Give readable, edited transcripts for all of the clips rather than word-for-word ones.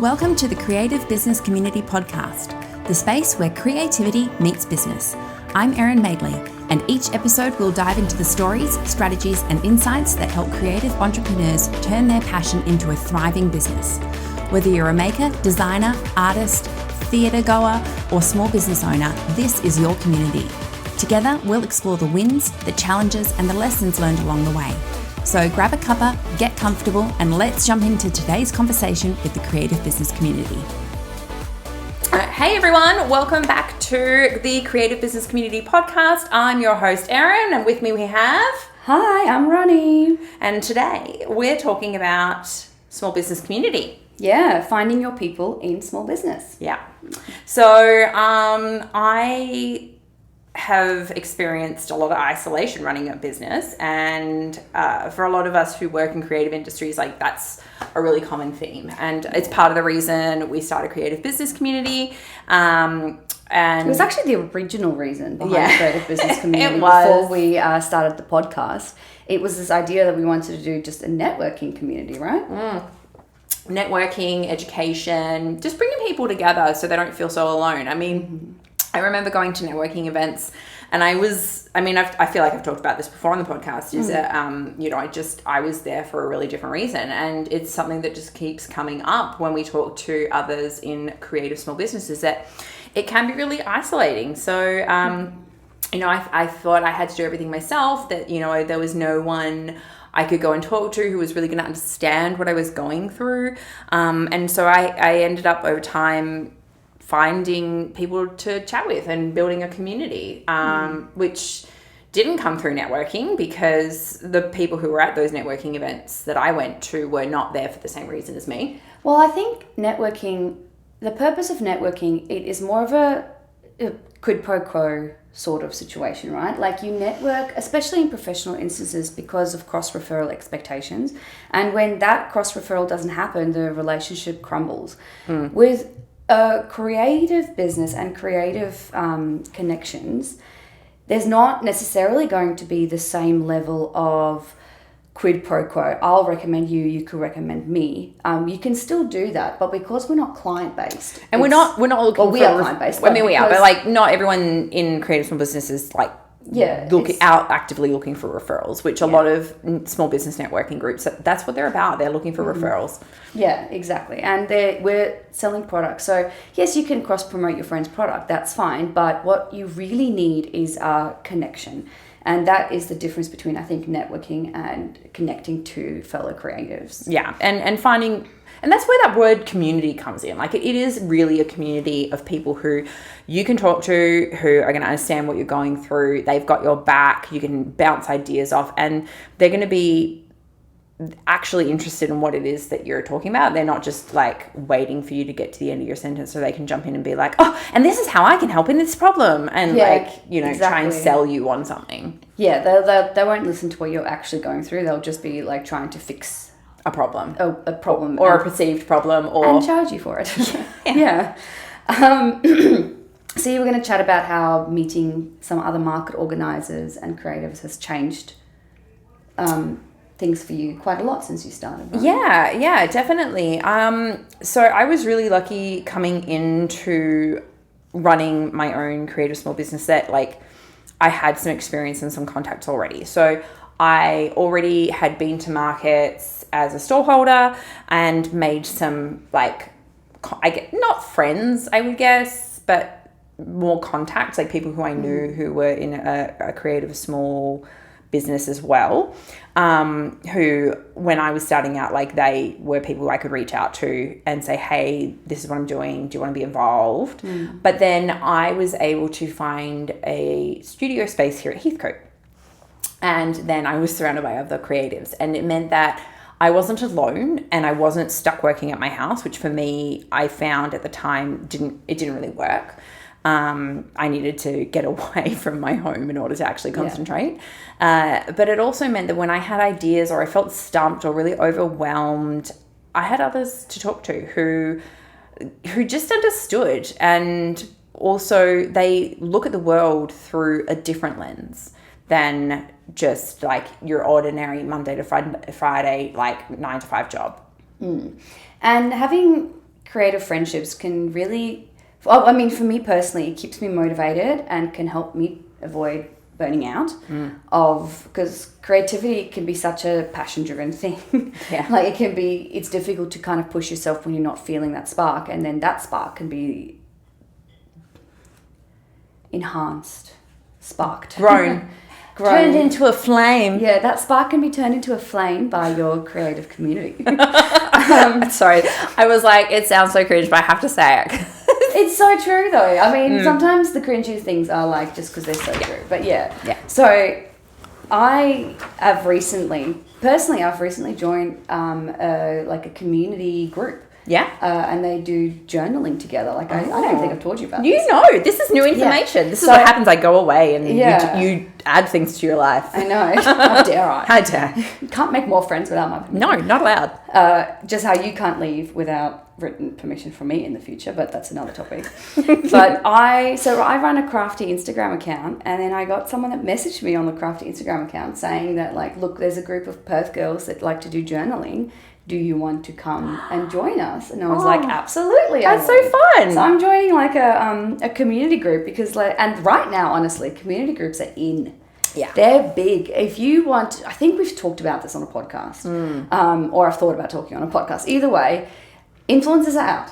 Welcome to the Creative Business Community Podcast, the space where creativity meets business. I'm Erin Madeley, and each episode will dive into the stories, strategies, and insights that help creative entrepreneurs turn their passion into a thriving business. Whether you're a maker, designer, artist, theatre goer, or small business owner, this is your community. Together, we'll explore the wins, the challenges, and the lessons learned along the way. So grab a cuppa, get comfortable, and let's jump into today's conversation with the creative business community. Hey everyone, welcome back to the Creative Business Community Podcast. I'm your host Erin, and with me we have... Hi, I'm Ronnie. And today we're talking about small business community. Yeah, finding your people in small business. Yeah. So I have experienced a lot of isolation running a business, and for a lot of us who work in creative industries, like that's a really common theme, and it's part of the reason we started Creative Business Community. And it was actually the original reason behind Creative Business Community. It was. Before we started the podcast. It was this idea that we wanted to do just a networking community, right? Networking, education, just bringing people together so they don't feel so alone. I mean, I remember going to networking events, and I feel like I've talked about this before on the podcast, is that, I was there for a really different reason. And it's something that just keeps coming up when we talk to others in creative small businesses, that it can be really isolating. So, I thought I had to do everything myself, that, there was no one I could go and talk to who was really going to understand what I was going through. And so I ended up over time finding people to chat with and building a community, which didn't come through networking, because the people who were at those networking events that I went to were not there for the same reason as me. Well, I think networking, the purpose of networking, it is more of a quid pro quo sort of situation, right? Like you network, especially in professional instances, because of cross-referral expectations. And when that cross-referral doesn't happen, the relationship crumbles. With a creative business and creative connections, there's not necessarily going to be the same level of quid pro quo. I'll recommend you, you could recommend me. You can still do that, but because we're not client-based. And we're not looking for... we are client-based. I mean, we are, but like not everyone in creative small business is like actively looking for referrals, which a lot of small business networking groups, that's what they're about. They're looking for referrals. Yeah, exactly. And we're selling products. So yes, you can cross-promote your friend's product. That's fine. But what you really need is a connection. And that is the difference between, I think, networking and connecting to fellow creatives. Yeah, and finding... And that's where that word community comes in. Like it is really a community of people who you can talk to, who are going to understand what you're going through. They've got your back. You can bounce ideas off, and they're going to be actually interested in what it is that you're talking about. They're not just like waiting for you to get to the end of your sentence so they can jump in and be like, oh, and this is how I can help in this problem. And try and sell you on something. Yeah, they won't listen to what you're actually going through. They'll just be like trying to fix a problem. A problem. Or a perceived problem. And charge you for it. Yeah. So you were going to chat about how meeting some other market organisers and creatives has changed things for you quite a lot since you started, right? Yeah, definitely. So I was really lucky coming into running my own creative small business, that like I had some experience and some contacts already. So I already had been to markets as a stallholder and made some not friends, I would guess, but more contacts, like people who I knew who were in a creative small business as well, who when I was starting out, like they were people I could reach out to and say, hey, this is what I'm doing, do you want to be involved? But then I was able to find a studio space here at Heathcote, and then I was surrounded by other creatives, and it meant that I wasn't alone and I wasn't stuck working at my house, which for me, I found at the time didn't really work. I needed to get away from my home in order to actually concentrate. But it also meant that when I had ideas or I felt stumped or really overwhelmed, I had others to talk to who just understood, and also they look at the world through a different lens than just like your ordinary Monday to Friday, like 9 to 5 job. And having creative friendships can really, well, I mean, for me personally, it keeps me motivated and can help me avoid burning out because creativity can be such a passion-driven thing. Yeah. Like it's difficult to kind of push yourself when you're not feeling that spark, and then that spark can be enhanced, sparked. Grown. Turned into a flame. Yeah, that spark can be turned into a flame by your creative community. Sorry, I was like, it sounds so cringe, but I have to say it. It's so true though. I mean, sometimes the cringy things are like just because they're so true. But yeah. So I've recently joined a community group. Yeah. And they do journalising together. Like I don't think I've told you about this. You know, this is new information. Yeah. This is what happens. I go away and you add things to your life. I know. How dare I? How dare. You can't make more friends without my permission. No, not allowed. Just how you can't leave without written permission from me in the future, but that's another topic. But I run a crafty Instagram account, and then I got someone that messaged me on the crafty Instagram account saying that, like, look, there's a group of Perth girls that like to do journaling. Do you want to come and join us? And I was like, absolutely. That's so fun. So I'm joining like a community group because and right now, honestly, community groups are in. Yeah. They're big. If you want, I think we've talked about this on a podcast, or I've thought about talking on a podcast. Either way, influencers are out.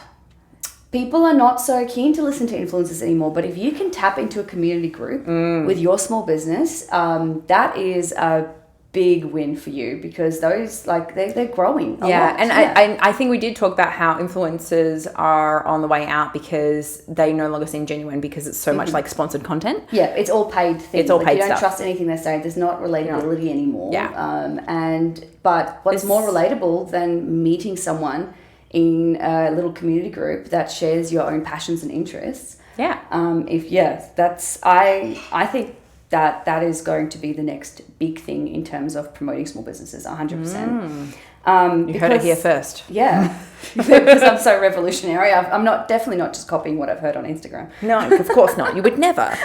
People are not so keen to listen to influencers anymore, but if you can tap into a community group with your small business, that is a big win for you because those they're growing a lot. And I think we did talk about how influencers are on the way out because they no longer seem genuine because it's so much like sponsored content. Yeah, it's all paid things. It's all paid you don't stuff. trust anything they say. There's not relatability anymore. Yeah. But what's more relatable than meeting someone in a little community group that shares your own passions and interests? Yeah. I think that is going to be the next big thing in terms of promoting small businesses, 100%. You heard it here first. Yeah, because I'm so revolutionary. I'm definitely not just copying what I've heard on Instagram. No, of course not. You would never.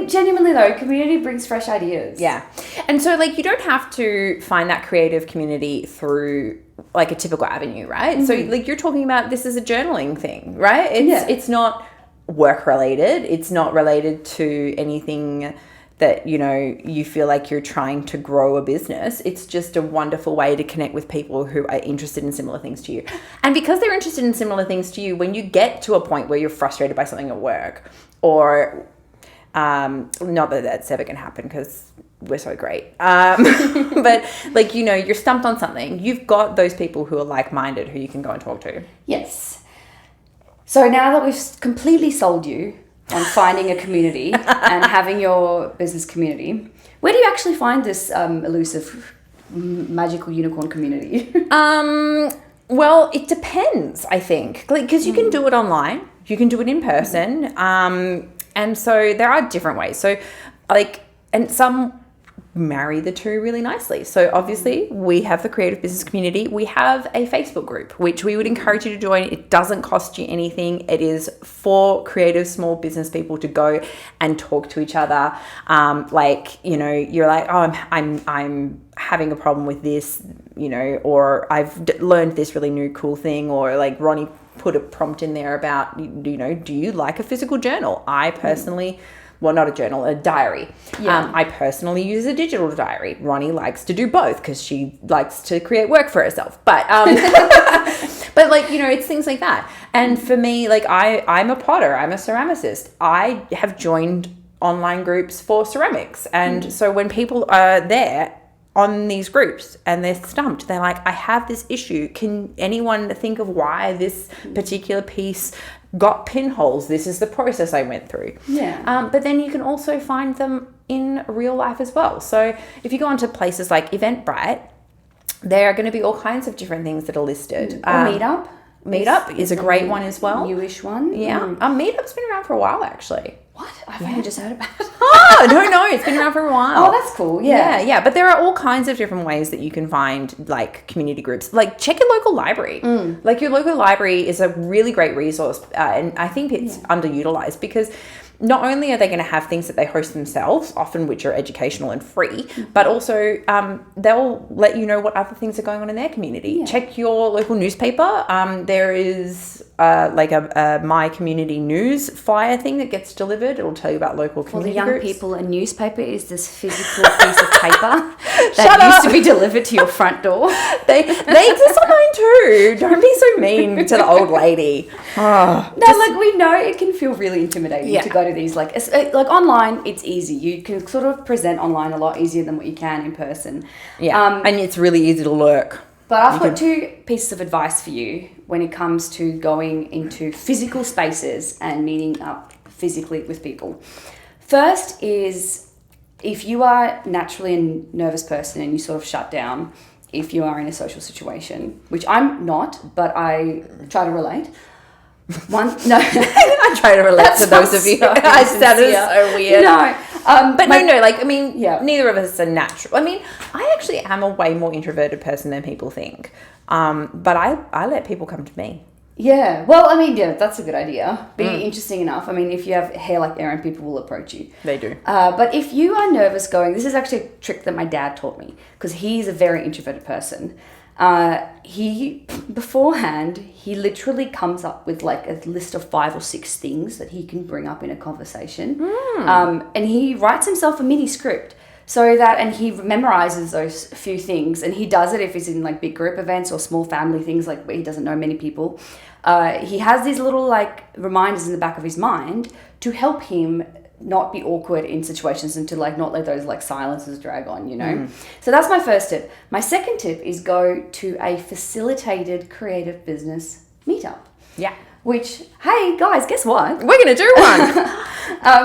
Genuinely though, community brings fresh ideas. Yeah. And so you don't have to find that creative community through like a typical avenue, right? So you're talking about this is a journaling thing, right? It's not work related. It's not related to anything that, you feel like you're trying to grow a business. It's just a wonderful way to connect with people who are interested in similar things to you. And because they're interested in similar things to you, when you get to a point where you're frustrated by something at work or not that that's ever going to happen because we're so great. But you're stumped on something. You've got those people who are like-minded who you can go and talk to. Yes. So now that we've completely sold you on finding a community and having your business community, where do you actually find this elusive magical unicorn community? Well, it depends, I think. Because you can do it online. You can do it in person. And so there are different ways. So and some marry the two really nicely. So obviously we have the creative business community. We have a Facebook group, which we would encourage you to join. It doesn't cost you anything. It is for creative small business people to go and talk to each other. You're like, oh, I'm having a problem with this, or I've learned this really new cool thing, or like Ronnie put a prompt in there about, do you like a physical journal? I personally, well, not a journal, a diary. Yeah. I personally use a digital diary. Ronnie likes to do both because she likes to create work for herself. But, it's things like that. And for me, I'm a potter. I'm a ceramicist. I have joined online groups for ceramics. And so when people are there on these groups and they're stumped, they're like, I have this issue. Can anyone think of why this particular piece got pinholes? This is the process I went through. Yeah. But then you can also find them in real life as well. So if you go onto places like Eventbrite, there are going to be all kinds of different things that are listed. Meetup. Meetup is a great one as well. Newish one. Yeah. Meetup's been around for a while, actually. What? I've only just heard about it. No, it's been around for a while. Oh, that's cool. Yeah. But there are all kinds of different ways that you can find community groups. Check your local library. Your local library is a really great resource, and I think it's underutilized because not only are they going to have things that they host themselves, often which are educational and free, but also they'll let you know what other things are going on in their community. Check your local newspaper. There is like a My Community News flyer thing that gets delivered. It'll tell you about local community For the young groups. people, a newspaper is this physical piece of paper that used to be delivered to your front door. They exist online too. Don't be so mean to the old lady. Oh, Like we know it can feel really intimidating to go to these, like online, it's easy. You can sort of present online a lot easier than what you can in person. Yeah, and it's really easy to lurk. But I've got two pieces of advice for you when it comes to going into physical spaces and meeting up physically with people. First is, if you are naturally a nervous person and you sort of shut down if you are in a social situation, which I'm not, but I try to relate. I try to relate to those of you. That is so weird. Neither of us are natural. I mean, I actually am a way more introverted person than people think. But I let people come to me. Yeah. Well, I mean, that's a good idea. Be interesting enough. I mean, if you have hair like Erin, people will approach you. They do. But if you are nervous this is actually a trick that my dad taught me, because he's a very introverted person. He literally comes up with like a list of 5 or 6 things that he can bring up in a conversation. And he writes himself a mini script and he memorizes those few things, and he does it if he's in like big group events or small family things, like where he doesn't know many people. He has these little like reminders in the back of his mind to help him not be awkward in situations and to like not let those like silences drag on, you know. So that's my first tip. My second tip is go to a facilitated creative business meetup. Yeah. Which, hey guys, guess what? We're going to do one.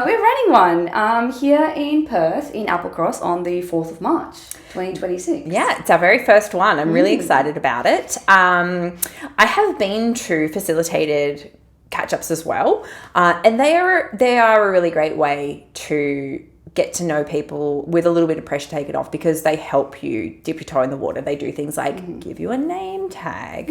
We're running one here in Perth in Applecross on the 4th of March, 2026. Yeah, it's our very first one. I'm really excited about it. I have been to facilitated catch-ups as well, and they are a really great way to get to know people with a little bit of pressure taken off, because they help you dip your toe in the water. They do things like give you a name tag,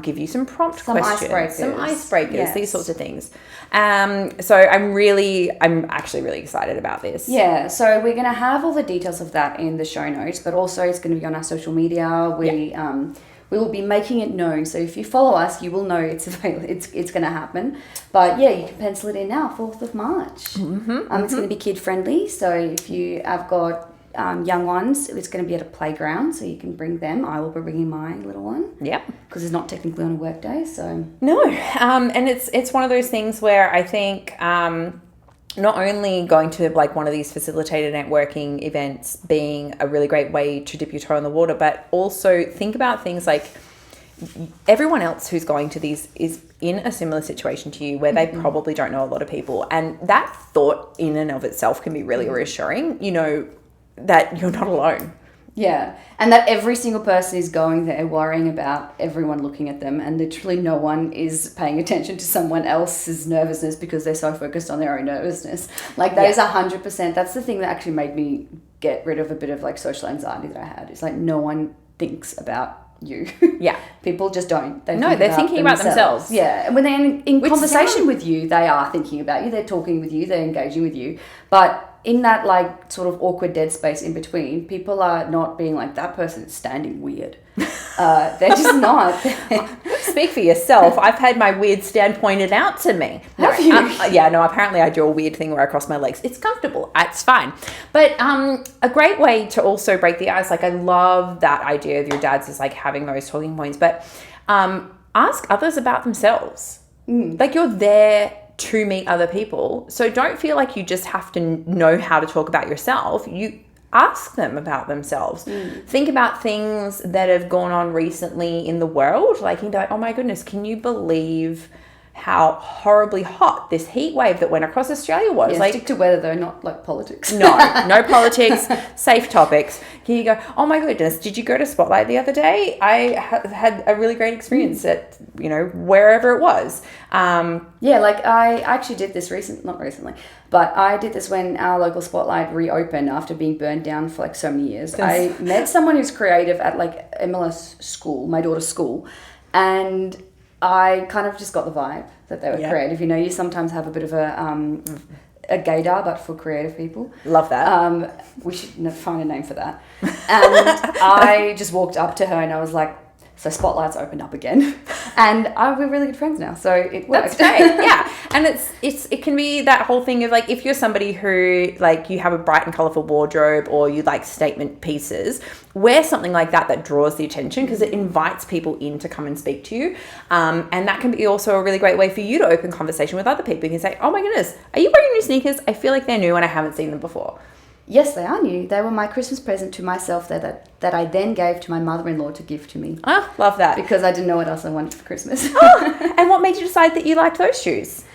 give you some prompt questions, some icebreakers, these sorts of things. So I'm actually really excited about this. Yeah, so we're going to have all the details of that in the show notes, but also it's going to be on our social media. We will be making it known. So if you follow us, you will know it's going to happen. But yeah, you can pencil it in now, 4th of March. It's going to be kid friendly. So if you have got young ones, it's going to be at a playground, so you can bring them. I will be bringing my little one. Yep. Because it's not technically on a work day, so. No. And it's one of those things where I think not only going to like one of these facilitated networking events being a really great way to dip your toe in the water, but also think about things like everyone else who's going to these is in a similar situation to you, where they probably don't know a lot of people. And that thought in and of itself can be really reassuring, you know, that you're not alone. Yeah, and that every single person is going there worrying about everyone looking at them, and literally no one is paying attention to someone else's nervousness because they're so focused on their own nervousness. Like that is 100%. That's the thing that actually made me get rid of a bit of like social anxiety that I had. It's like no one thinks about you. Yeah. People just don't. They're thinking about themselves. Yeah, and when they're in conversation with you, they are thinking about you. They're talking with you. They're engaging with you. But in that like sort of awkward dead space in between, people are not being like, that person is standing weird. They're just not. Speak for yourself. I've had my weird stand pointed out to me. Have you? Apparently I do a weird thing where I cross my legs. It's comfortable. It's fine. But a great way to also break the ice, like I love that idea of your dad's is like having those talking points, but ask others about themselves. Like you're there to meet other people. So don't feel like you just have to know how to talk about yourself. You ask them about themselves. Think about things that have gone on recently in the world. Like you'd be like, oh my goodness, can you believe how horribly hot this heat wave that went across Australia was? Yeah, like, stick to weather though, not like politics. No politics, safe topics. Here you go, oh my goodness, did you go to Spotlight the other day? I had a really great experience at, wherever it was. Yeah, like I actually did this not recently, but I did this when our local Spotlight reopened after being burned down for like so many years. I met someone who's creative at like MLS school, my daughter's school, and I kind of just got the vibe that they were creative. You know, you sometimes have a bit of a gaydar, but for creative people. Love that. We should find a name for that. And I just walked up to her and I was like, so spotlights opened up again, and we're really good friends now. So it worked. That's great. Yeah, and it can be that whole thing of like, if you're somebody who like you have a bright and colourful wardrobe, or you like statement pieces, wear something like that draws the attention, because it invites people in to come and speak to you, and that can be also a really great way for you to open conversation with other people. You can say, oh my goodness, are you wearing new sneakers? I feel like they're new and I haven't seen them before. Yes, they are new. They were my Christmas present to myself that I then gave to my mother-in-law to give to me. Oh, love that. Because I didn't know what else I wanted for Christmas. Oh, and what made you decide that you liked those shoes?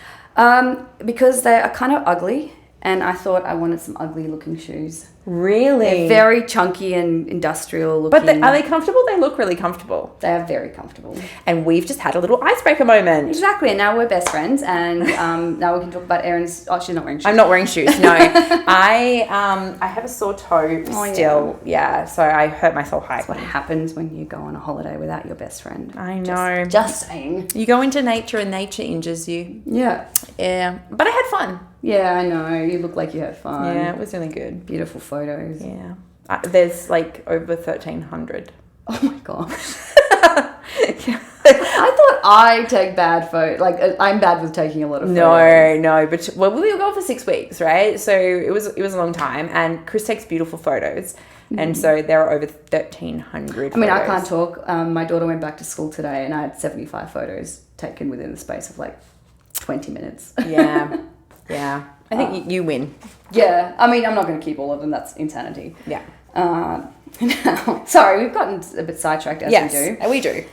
Because they are kind of ugly, and I thought I wanted some ugly looking shoes. Really? They're very chunky and industrial looking. But are they comfortable? They look really comfortable. They are very comfortable. And we've just had a little icebreaker moment. Exactly, and now we're best friends, and now we can talk about Erin's... Oh, she's not wearing shoes. I'm not wearing shoes, no. I have a sore toe still. Yeah, so I hurt myself hiking. That's what happens when you go on a holiday without your best friend. I know. Just saying. You go into nature and nature injures you. Yeah. Yeah, but I had fun. Yeah, I know. You look like you had fun. Yeah, it was really good. Beautiful photos. Yeah. There's like over 1,300. Oh my gosh. I thought I take bad photos. Like, I'm bad with taking a lot of photos. No. But we were gone for 6 weeks, right? So it was a long time. And Chris takes beautiful photos. Mm-hmm. And so there are over 1,300 I mean, photos. I can't talk. My daughter went back to school today and I had 75 photos taken within the space of like 20 minutes. Yeah. Yeah. I think you win. Yeah. I mean, I'm not going to keep all of them. That's insanity. Yeah. Sorry, we've gotten a bit sidetracked as we do. Yes, we do.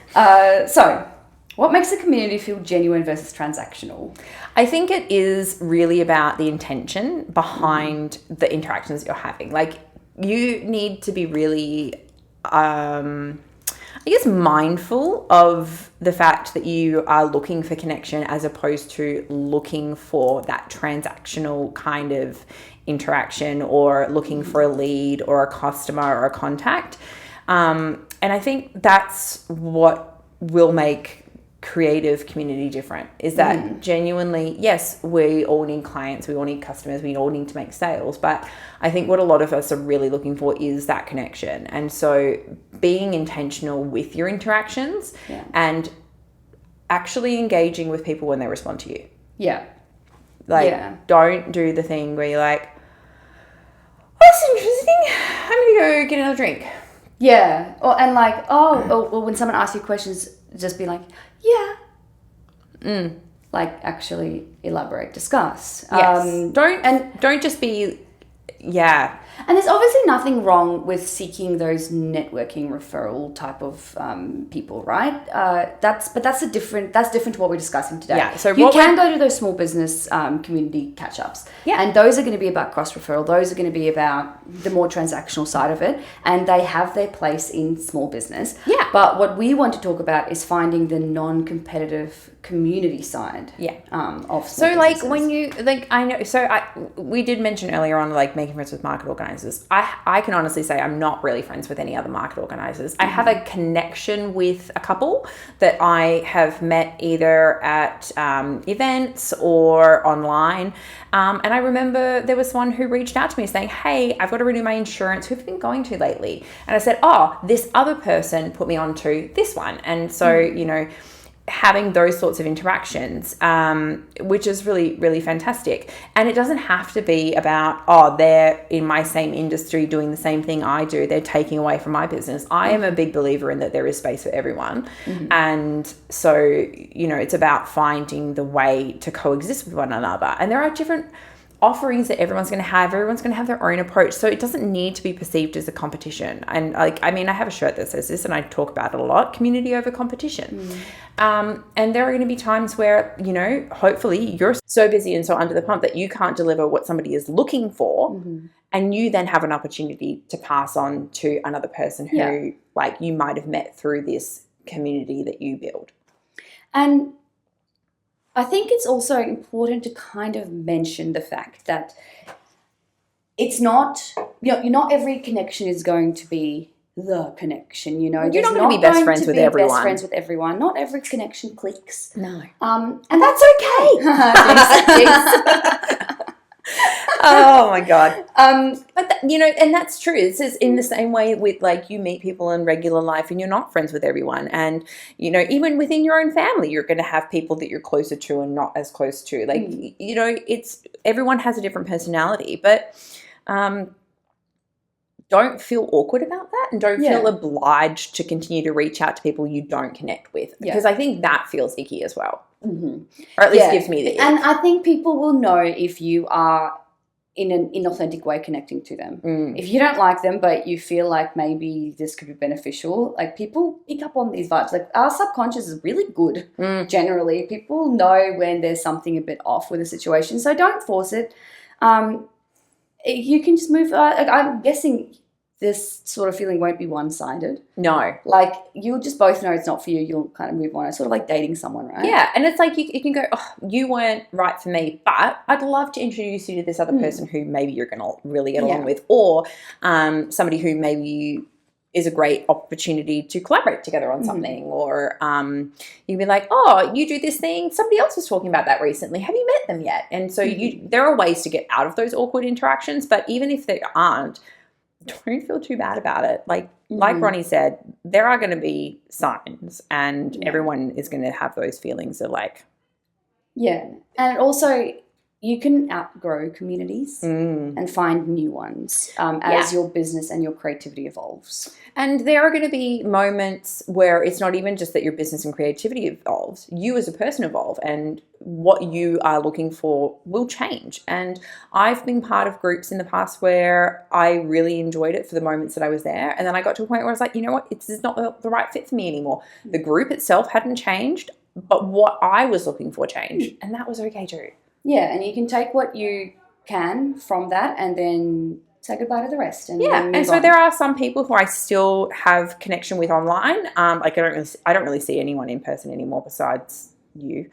So, what makes a community feel genuine versus transactional? I think it is really about the intention behind the interactions that you're having. Like, you need to be really... I guess mindful of the fact that you are looking for connection as opposed to looking for that transactional kind of interaction, or looking for a lead or a customer or a contact. And I think that's what will make creative community different, is that genuinely, yes, we all need clients, we all need customers, we all need to make sales, but I think what a lot of us are really looking for is that connection. And so being intentional with your interactions and actually engaging with people when they respond to you. Yeah. Don't do the thing where you're like, oh, that's interesting, I'm gonna go get another drink. Yeah. Or when someone asks you questions, just be like, yeah. Like, actually elaborate, discuss. Yes. Don't just be, yeah. And there's obviously nothing wrong with seeking those networking referral type of people, right? That's different to what we're discussing today. Yeah. So you can go to those small business community catch-ups. Yeah. And those are going to be about cross-referral. Those are going to be about the more transactional side of it. And they have their place in small business. Yeah. But what we want to talk about is finding the non-competitive community side of small businesses. When you, I know, we did mention earlier on, making friends with market organizers. I can honestly say I'm not really friends with any other market organizers. I have a connection with a couple that I have met either at events or online. And I remember there was one who reached out to me saying, hey, I've got to renew my insurance. Who have you been going to lately? And I said, oh, this other person put me on to this one. And so, having those sorts of interactions, which is really, really fantastic. And it doesn't have to be about, oh, they're in my same industry doing the same thing I do, they're taking away from my business. I am a big believer in that there is space for everyone. And so, it's about finding the way to coexist with one another. And there are different offerings that everyone's going to have their own approach, so it doesn't need to be perceived as a competition. And I have a shirt that says this, and I talk about it a lot: community over competition. And there are going to be times where, hopefully you're so busy and so under the pump that you can't deliver what somebody is looking for, and you then have an opportunity to pass on to another person who you might have met through this community that you build. And I think it's also important to kind of mention the fact that it's not, not every connection is going to be the connection, you know. You're not going to be best friends with everyone. Best friends with everyone. Not every connection clicks. No. And that's okay. Oh my God. But you know, and that's true. It's just in the same way with like you meet people in regular life and you're not friends with everyone. And, you know, even within your own family, you're going to have people that you're closer to and not as close to. Like, you know, everyone has a different personality, but don't feel awkward about that and don't feel obliged to continue to reach out to people you don't connect with, because I think that feels icky as well. Or at least gives me the ick. And I think people will know if you are in an inauthentic way connecting to them. If you don't like them but you feel like maybe this could be beneficial, like people pick up on these vibes. Like our subconscious is really good generally. People know when there's something a bit off with a situation, so don't force it. You can just move. I'm guessing this sort of feeling won't be one-sided. No. Like, you'll just both know it's not for you. You'll kind of move on. It's sort of like dating someone, right? Yeah, and it's like you can go, oh, you weren't right for me, but I'd love to introduce you to this other person who maybe you're going to really get along with, or somebody who maybe is a great opportunity to collaborate together on something, or you'd be like, oh, you do this thing, somebody else was talking about that recently, have you met them yet? And so there are ways to get out of those awkward interactions, but even if there aren't, don't feel too bad about it. Like Ronnie said, there are going to be signs, and everyone is going to have those feelings of like. Yeah. And also, you can outgrow communities and find new ones as your business and your creativity evolves. And there are going to be moments where it's not even just that your business and creativity evolves. You as a person evolve, and what you are looking for will change. And I've been part of groups in the past where I really enjoyed it for the moments that I was there. And then I got to a point where I was like, you know what, this is not the right fit for me anymore. The group itself hadn't changed, but what I was looking for changed. And that was okay too. Yeah, and you can take what you can from that and then say goodbye to the rest. And and so there are some people who I still have connection with online. Like I don't really see anyone in person anymore besides you,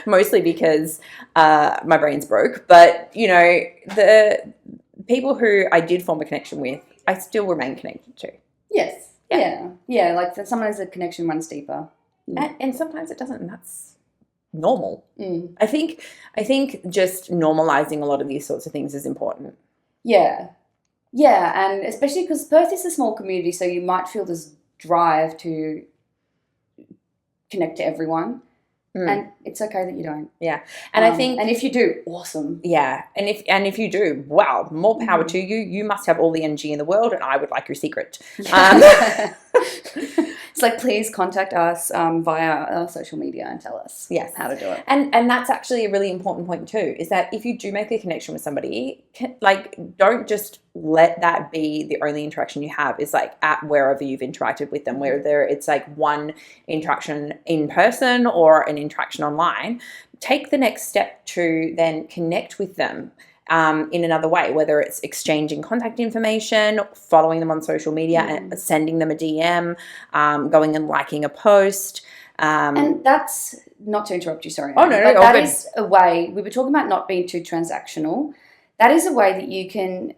mostly because my brain's broke. But you know, the people who I did form a connection with, I still remain connected to. Yes. Yeah. Like someone has a connection runs deeper, and sometimes it doesn't, and that's normal. I think just normalizing a lot of these sorts of things is important. Yeah, and especially because Perth is a small community, so you might feel this drive to connect to everyone, and it's okay that you don't. Yeah, and I think, and if you do, awesome. Yeah, and if you do, wow, more power to you. You must have all the energy in the world, and I would like your secret. It's like, please contact us via our social media and tell us how to do it. And that's actually a really important point too, is that if you do make a connection with somebody, like, don't just let that be the only interaction you have, is like at wherever you've interacted with them, whether it's like one interaction in person or an interaction online. Take the next step to then connect with them in another way, whether it's exchanging contact information, following them on social media, and sending them a DM, going and liking a post. And that's, not to interrupt you, sorry. Oh, no, but that is a way, we were talking about not being too transactional. That is a way that you can,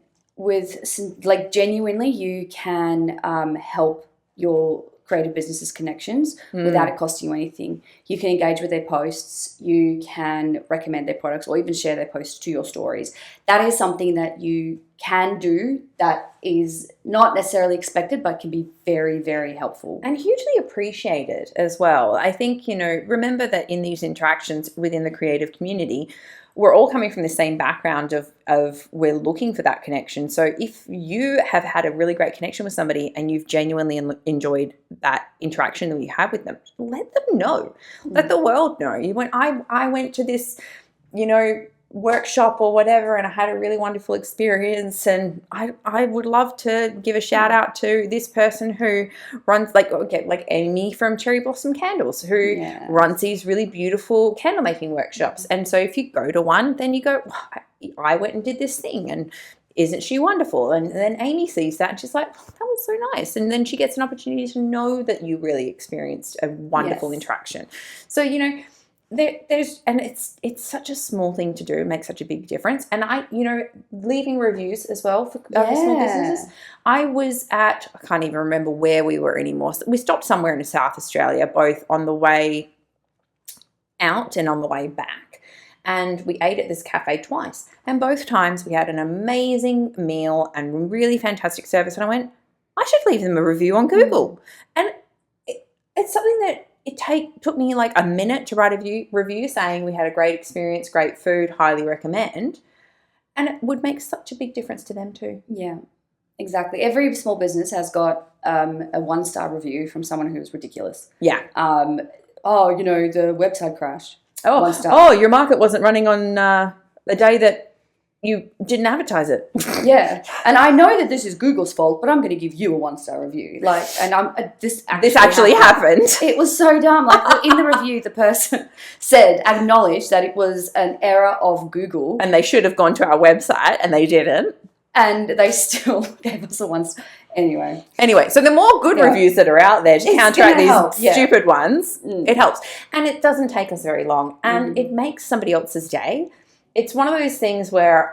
genuinely, you can help your creative businesses connections without it costing you anything. You can engage with their posts, you can recommend their products, or even share their posts to your stories. That is something that you can do that is not necessarily expected, but can be very, very helpful. And hugely appreciated as well. I think, remember that in these interactions within the creative community, we're all coming from the same background of we're looking for that connection. So if you have had a really great connection with somebody and you've genuinely enjoyed that interaction that you had with them, let them know. Let the world know. I went to this, workshop or whatever, and I had a really wonderful experience, and I would love to give a shout out to this person who runs like Amy from Cherry Blossom Candles, who runs these really beautiful candle making workshops. And so if you go to one, then you go, I went and did this thing, and isn't she wonderful? And then Amy sees that and she's like, that was so nice. And then she gets an opportunity to know that you really experienced a wonderful interaction. So, there's and it's such a small thing to do. It makes such a big difference. And leaving reviews as well for other small businesses. I can't even remember where we were anymore. We stopped somewhere in South Australia, both on the way out and on the way back. And we ate at this cafe twice. And both times we had an amazing meal and really fantastic service. And I went, I should leave them a review on Google. And it's something that it took me like a minute to write a review saying we had a great experience, great food, highly recommend. And it would make such a big difference to them too. Yeah, exactly. Every small business has got a 1-star review from someone who's ridiculous. Yeah. The website crashed. 1 star. Oh, your market wasn't running on the day that you didn't advertise it. Yeah. And I know that this is Google's fault, but I'm going to give you a 1-star review. This actually happened. It was so dumb. Like in the review, the person acknowledged that it was an error of Google. And they should have gone to our website and they didn't. And they still gave us a 1-star. Anyway, so the more good reviews that are out there to counteract these stupid ones, it helps. And it doesn't take us very long. And it makes somebody else's day. It's one of those things where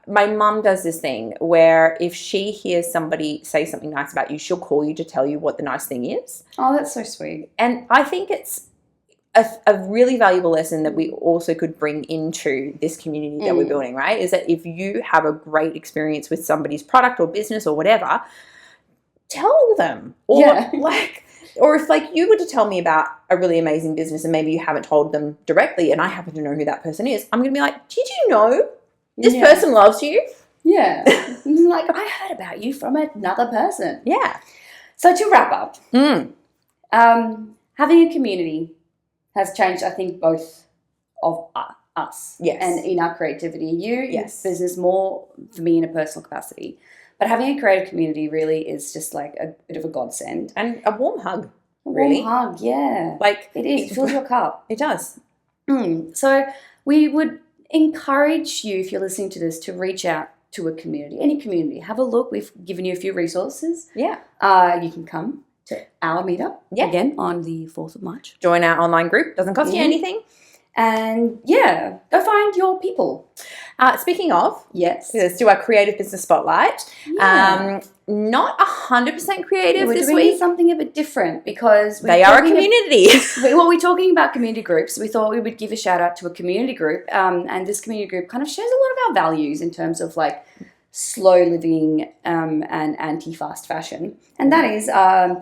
my mum does this thing where if she hears somebody say something nice about you, she'll call you to tell you what the nice thing is. Oh, that's so sweet. And I think it's a really valuable lesson that we also could bring into this community that we're building, right? Is that if you have a great experience with somebody's product or business or whatever, tell them. Or if you were to tell me about a really amazing business and maybe you haven't told them directly and I happen to know who that person is, I'm going to be like, did you know this person loves you? Yeah. I heard about you from another person. Yeah. So to wrap up, having a community has changed, I think, both of us and in our creativity. Business more for me in a personal capacity. But having a creative community really is just like a bit of a godsend. And a warm hug, really. A warm hug, yeah. It is. It fills your cup. It does. So we would encourage you, if you're listening to this, to reach out to a community, any community. Have a look. We've given you a few resources. Yeah. You can come to our meetup again on the 4th of March. Join our online group. Doesn't cost you anything. And go find your people. Speaking of, let's do our creative business spotlight. Yeah. Not 100% creative this week. We're doing something a bit different because they are a community. We're talking about community groups. We thought we would give a shout out to a community group. And this community group kind of shares a lot of our values in terms of slow living and anti-fast fashion. And that is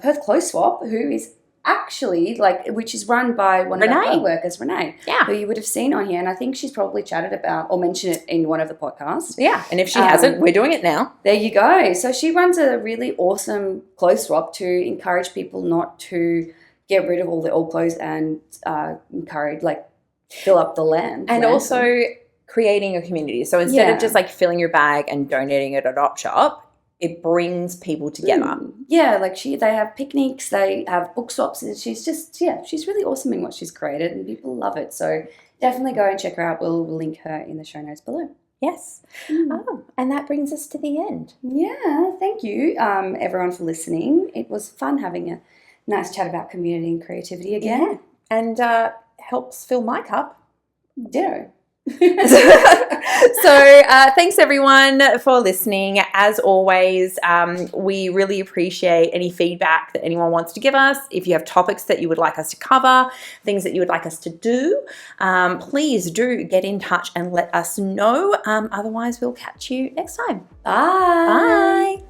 Perth Clothes Swap, who is actually which is run by one of our co-workers, Renee, who you would have seen on here, and I think she's probably chatted about or mentioned it in one of the podcasts. Yeah, and if she hasn't, we're doing it now. There you go. So she runs a really awesome clothes swap to encourage people not to get rid of all the old clothes and encourage fill up the land. And also creating a community. So instead of just filling your bag and donating it at Op Shop, it brings people together. Yeah, they have picnics, they have book swaps, and she's really awesome in what she's created, and people love it. So definitely go and check her out. We'll link her in the show notes below. Yes. Oh, and that brings us to the end. Yeah, thank you, everyone, for listening. It was fun having a nice chat about community and creativity again. Yeah. And helps fill my cup. Ditto. So thanks everyone for listening. As always, we really appreciate any feedback that anyone wants to give us. If you have topics that you would like us to cover, things that you would like us to do, please do get in touch and let us know. Otherwise, we'll catch you next time. Bye.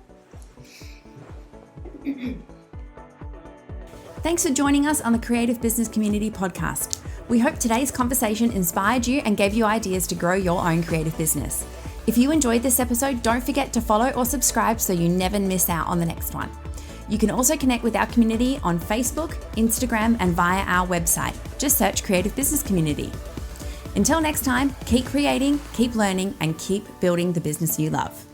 Thanks for joining us on the Creative Business Community Podcast. We hope today's conversation inspired you and gave you ideas to grow your own creative business. If you enjoyed this episode, don't forget to follow or subscribe so you never miss out on the next one. You can also connect with our community on Facebook, Instagram, and via our website. Just search Creative Business Community. Until next time, keep creating, keep learning, and keep building the business you love.